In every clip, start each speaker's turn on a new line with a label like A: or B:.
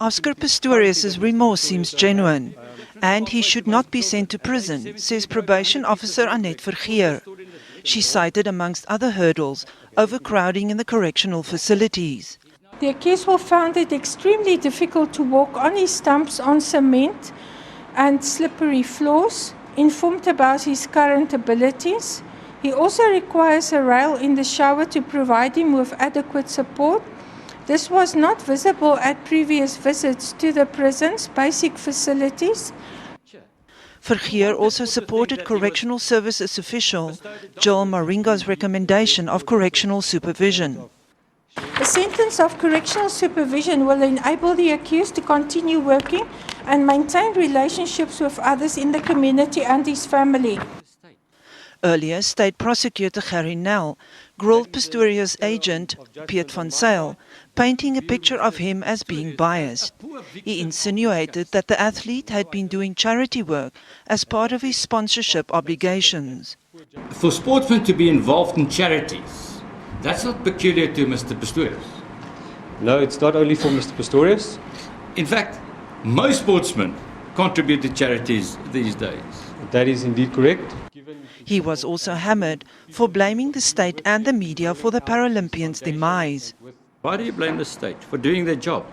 A: Oscar Pistorius' remorse seems genuine, and he should not be sent to prison, says probation officer Annette Vergeer. She cited, amongst other hurdles, overcrowding in the correctional facilities.
B: The accused will found it extremely difficult to walk on his stumps on cement and slippery floors, informed about his current abilities. He also requires a rail in the shower to provide him with adequate support. This was not visible at previous visits to the prison's basic facilities.
A: Vergeer also supported Correctional Services official Joel Maringa's recommendation of correctional supervision.
B: A sentence of correctional supervision will enable the accused to continue working and maintain relationships with others in the community and his family.
A: Earlier, State Prosecutor Gerrie Nel grilled Pistorius' agent, Piet van Zyl, painting a picture of him as being biased. He insinuated that the athlete had been doing charity work as part of his sponsorship obligations.
C: For sportsmen to be involved in charities, that's not peculiar to Mr. Pistorius.
D: No, it's not only for Mr. Pistorius.
C: In fact, most sportsmen contribute to charities these days.
D: That is indeed correct.
A: He was also hammered for blaming the state and the media for the Paralympians' demise.
C: Why do you blame the state for doing their job?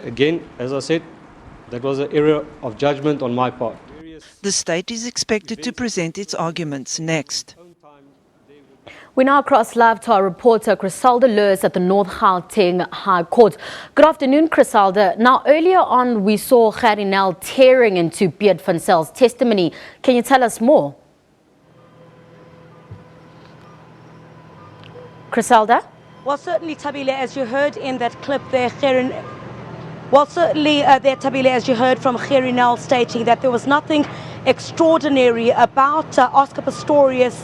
D: Again, as I said, that was an error of judgment on my part.
A: The state is expected to present its arguments next.
E: We now cross live to our reporter, Crisalda Lewis at the North Gauteng High Court. Good afternoon, Crisalda. Now, earlier on, we saw Gerrie Nel tearing into Piet van Zyl's testimony. Can you tell us more? Crisalda?
F: Well, certainly, Tabile, as you heard in that clip there, as you heard from Gerrie Nel stating that there was nothing extraordinary about Oscar Pistorius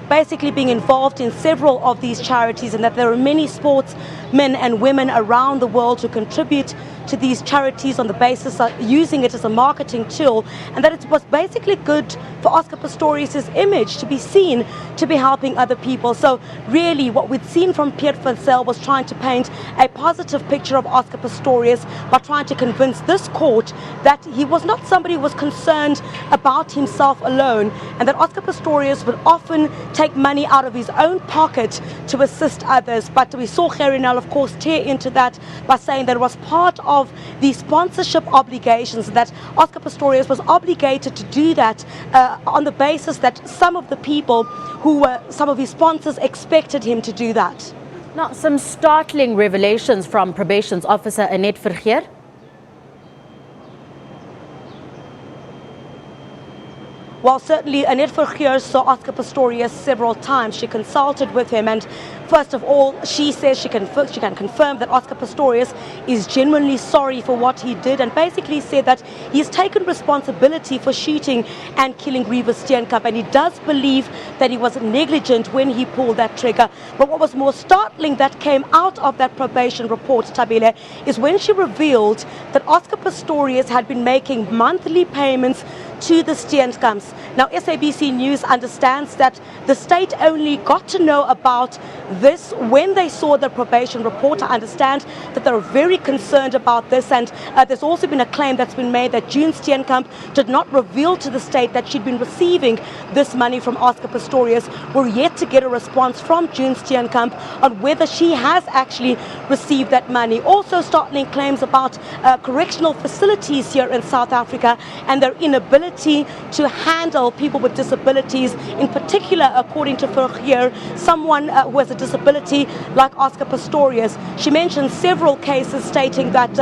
F: basically being involved in several of these charities, and that there are many sportsmen and women around the world who contribute to these charities on the basis of using it as a marketing tool, and that it was basically good for Oscar Pistorius' image to be seen to be helping other people. So really what we'd seen from Piet van Zyl was trying to paint a positive picture of Oscar Pistorius by trying to convince this court that he was not somebody who was concerned about himself alone, and that Oscar Pistorius would often take money out of his own pocket to assist others. But we saw Gerrie Nel, of course, tear into that by saying that it was part of the sponsorship obligations, that Oscar Pistorius was obligated to do that on the basis that some of the people who were some of his sponsors expected him to do that.
E: Now, some startling revelations from probation's officer Annette Vergeer.
F: Well, certainly Annette Vergeer saw Oscar Pistorius several times. She consulted with him, and first of all, she says she can confirm that Oscar Pistorius is genuinely sorry for what he did, and basically said that he's taken responsibility for shooting and killing Reeves Steenkamp, and he does believe that he was negligent when he pulled that trigger. But what was more startling that came out of that probation report, Tabile, is when she revealed that Oscar Pistorius had been making monthly payments to the Steenkamps. Now, SABC News understands that the state only got to know about this when they saw the probation report. I understand that they're very concerned about this, and there's also been a claim that's been made that June Steenkamp did not reveal to the state that she'd been receiving this money from Oscar Pistorius. We're yet to get a response from June Steenkamp on whether she has actually received that money. Also startling claims about correctional facilities here in South Africa and their inability to handle people with disabilities, in particular, according to Vergeer, someone who has a disability like Oscar Pistorius. She mentioned several cases stating that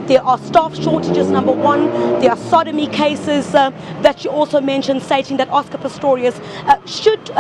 F: there are staff shortages, number one. There are sodomy cases that she also mentioned, stating that Oscar Pistorius should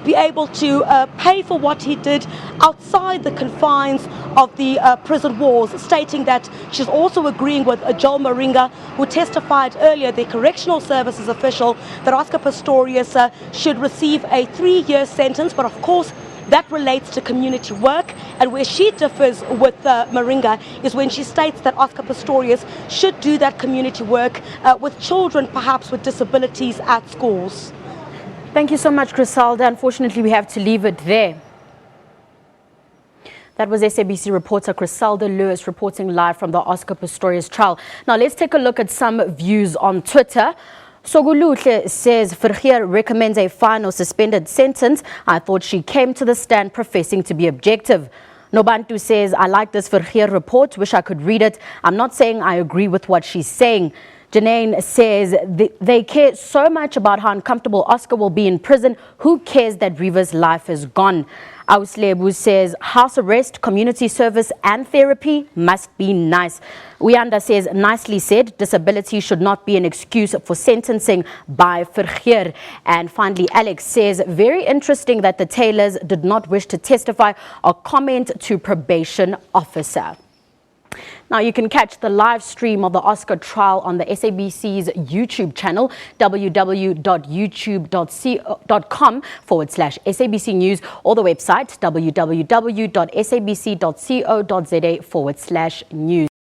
F: be able to pay for what he did outside the confines of the prison walls, stating that she's also agreeing with Joel Maringa, who testified earlier, the correctional services official, that Oscar Pistorius should receive a 3-year sentence. But of course, that relates to community work, and where she differs with Maringa is when she states that Oscar Pistorius should do that community work with children, perhaps with disabilities, at schools.
E: Thank you so much, Crisalda. Unfortunately, we have to leave it there. That was SABC reporter Griselda Lewis reporting live from the Oscar Pistorius trial. Now let's take a look at some views on Twitter. Soguluhle says Vergeer recommends a fine or suspended sentence. I thought she came to the stand professing to be objective. Nobantu says, I like this Vergeer report, wish I could read it. I'm not saying I agree with what she's saying. Janine says they care so much about how uncomfortable Oscar will be in prison. Who cares that Reva's life is gone? Auslebu says house arrest, community service and therapy must be nice. Uyanda says nicely said, disability should not be an excuse for sentencing by Vergeer. And finally Alex says very interesting that the Taylors did not wish to testify or comment to probation officer. Now, you can catch the live stream of the Oscar trial on the SABC's YouTube channel, www.youtube.com/SABC News, or the website, www.sabc.co.za/news.